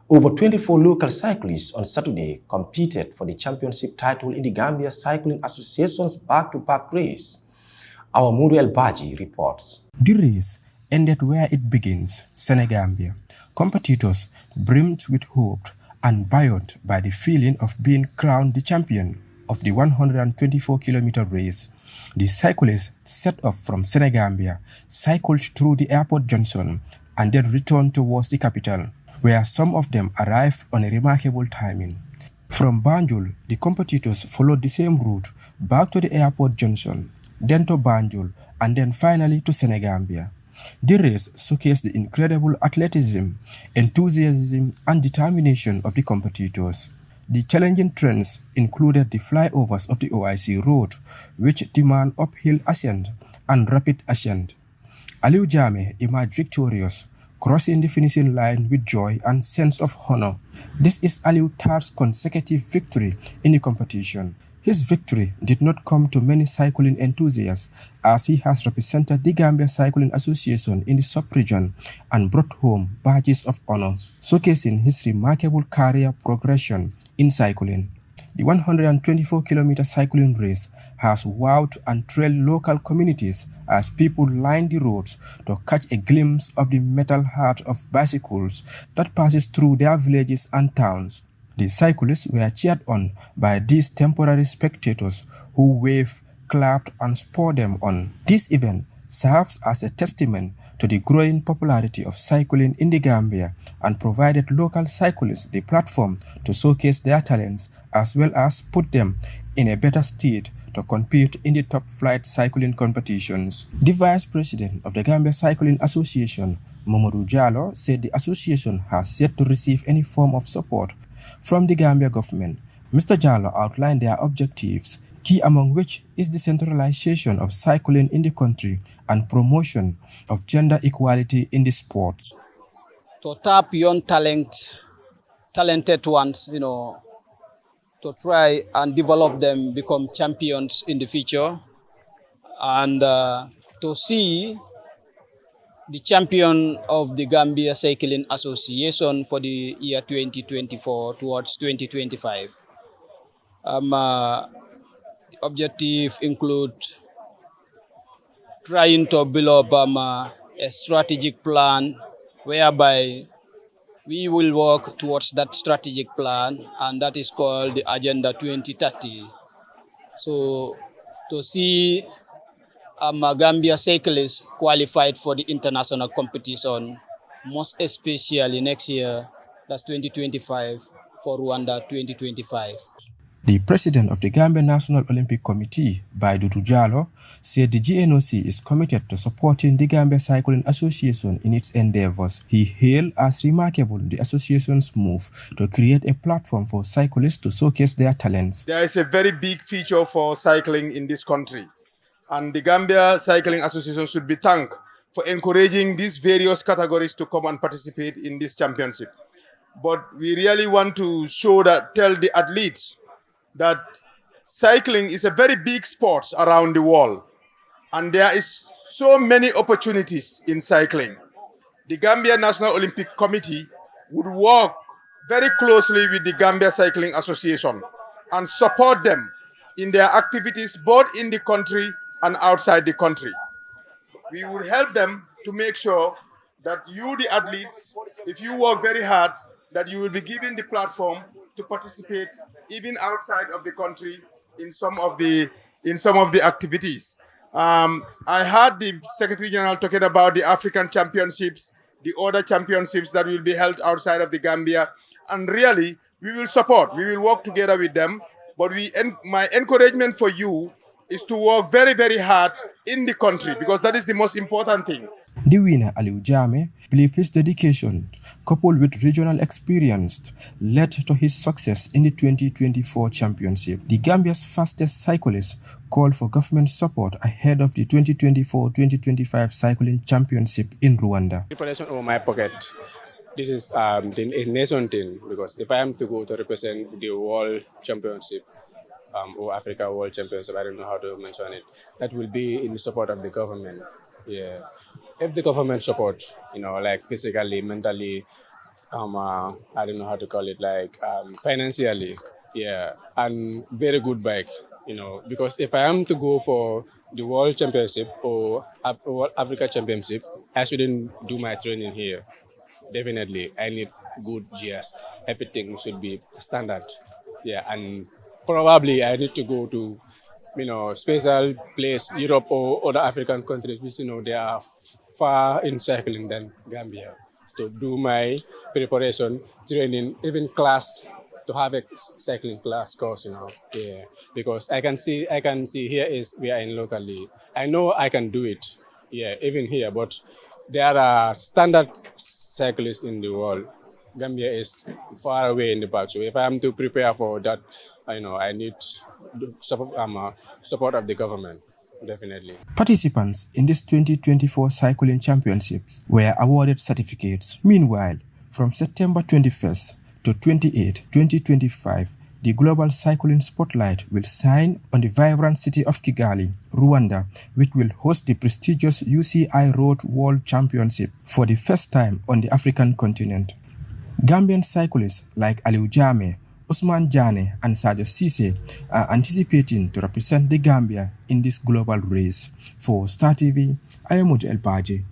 Over 24 local cyclists on Saturday competed for the championship title in the Gambia Cycling Association's back-to-back race. Our Muriel Baji reports. The race ended where it begins, Senegambia. Competitors brimmed with hope and buoyed by the feeling of being crowned the champion of the 124-kilometer race. The cyclists set off from Senegambia, cycled through the airport junction, and then returned towards the capital, where some of them arrived on a remarkable timing. From Banjul, the competitors followed the same route back to the airport junction, then to Banjul, and then finally to Senegambia. The race showcased the incredible athleticism, enthusiasm, and determination of the competitors. The challenging trends included the flyovers of the OIC road, which demand uphill ascent and rapid ascent. Aliou Jammeh emerged victorious, crossing the finishing line with joy and sense of honor. This is Aliou's third consecutive victory in the competition. His victory did not come to many cycling enthusiasts, as he has represented the Gambia Cycling Association in the sub-region and brought home badges of honor, showcasing his remarkable career progression in cycling. The 124-kilometer cycling race has wowed and thrilled local communities as people line the roads to catch a glimpse of the metal heart of bicycles that passes through their villages and towns. The cyclists were cheered on by these temporary spectators who waved, clapped, and spurred them on. This event serves as a testament to the growing popularity of cycling in the Gambia and provided local cyclists the platform to showcase their talents as well as put them in a better state to compete in the top-flight cycling competitions. The Vice President of the Gambia Cycling Association, Mamadou Jallow, said the association has yet to receive any form of support from the Gambia government. Mr. Jallow outlined their objectives, key among which is the centralization of cycling in the country and promotion of gender equality in the sport. To tap young talented ones, to try and develop them, become champions in the future, and to see the champion of the Gambia Cycling Association for the year 2024 towards 2025. The objective include trying to build up a strategic plan whereby we will work towards that strategic plan, and that is called the Agenda 2030. So to see Gambia cyclists qualified for the international competition, most especially next year, that's 2025, for Rwanda 2025. The president of the Gambia National Olympic Committee, Dudu Jallow, said the GNOC is committed to supporting the Gambia Cycling Association in its endeavors. He hailed as remarkable the association's move to create a platform for cyclists to showcase their talents. There is a very big feature for cycling in this country, and the Gambia Cycling Association should be thanked for encouraging these various categories to come and participate in this championship. But we really want to tell the athletes that cycling is a very big sport around the world, and there is so many opportunities in cycling. The Gambia National Olympic Committee would work very closely with the Gambia Cycling Association and support them in their activities both in the country and outside the country. We would help them to make sure that you, the athletes, if you work very hard, that you will be given the platform to participate even outside of the country in some of the activities. I heard the Secretary General talking about the African Championships, the other championships that will be held outside of the Gambia, and really we will support. We will work together with them. But my encouragement for you is to work very, very hard in the country, because that is the most important thing. The winner, Aliou Jammeh, believed his dedication, coupled with regional experience, led to his success in the 2024 championship. The Gambia's fastest cyclist called for government support ahead of the 2024-2025 cycling championship in Rwanda. Preparation over my pocket. This is a nation thing, because if I am to go to represent the World Championship, or Africa World Championship, I don't know how to mention it, that will be in support of the government. Yeah. If the government support, like physically, mentally, I don't know how to call it, like financially, yeah, and very good bike, because if I am to go for the World Championship or World Africa Championship, I shouldn't do my training here. Definitely, I need good gears. Everything should be standard, yeah, and probably I need to go to, special place, Europe or other African countries, which they are far in cycling than Gambia, to do my preparation, training, even class, to have a cycling class course, yeah. Because I can see here is we are in locally. I know I can do it, yeah, even here, but there are standard cyclists in the world. Gambia is far away in the back. So if I am to prepare for that, I need the support of the government, definitely. Participants in this 2024 cycling championships were awarded certificates. Meanwhile, from September 21st to 28, 2025, the Global Cycling Spotlight will shine on the vibrant city of Kigali, Rwanda, which will host the prestigious UCI Road World Championship for the first time on the African continent. Gambian cyclists like Aliou Jame, Ousmane Jane and Sadio Cisse are anticipating to represent the Gambia in this global race. For Star TV, I am Mojo El Baji.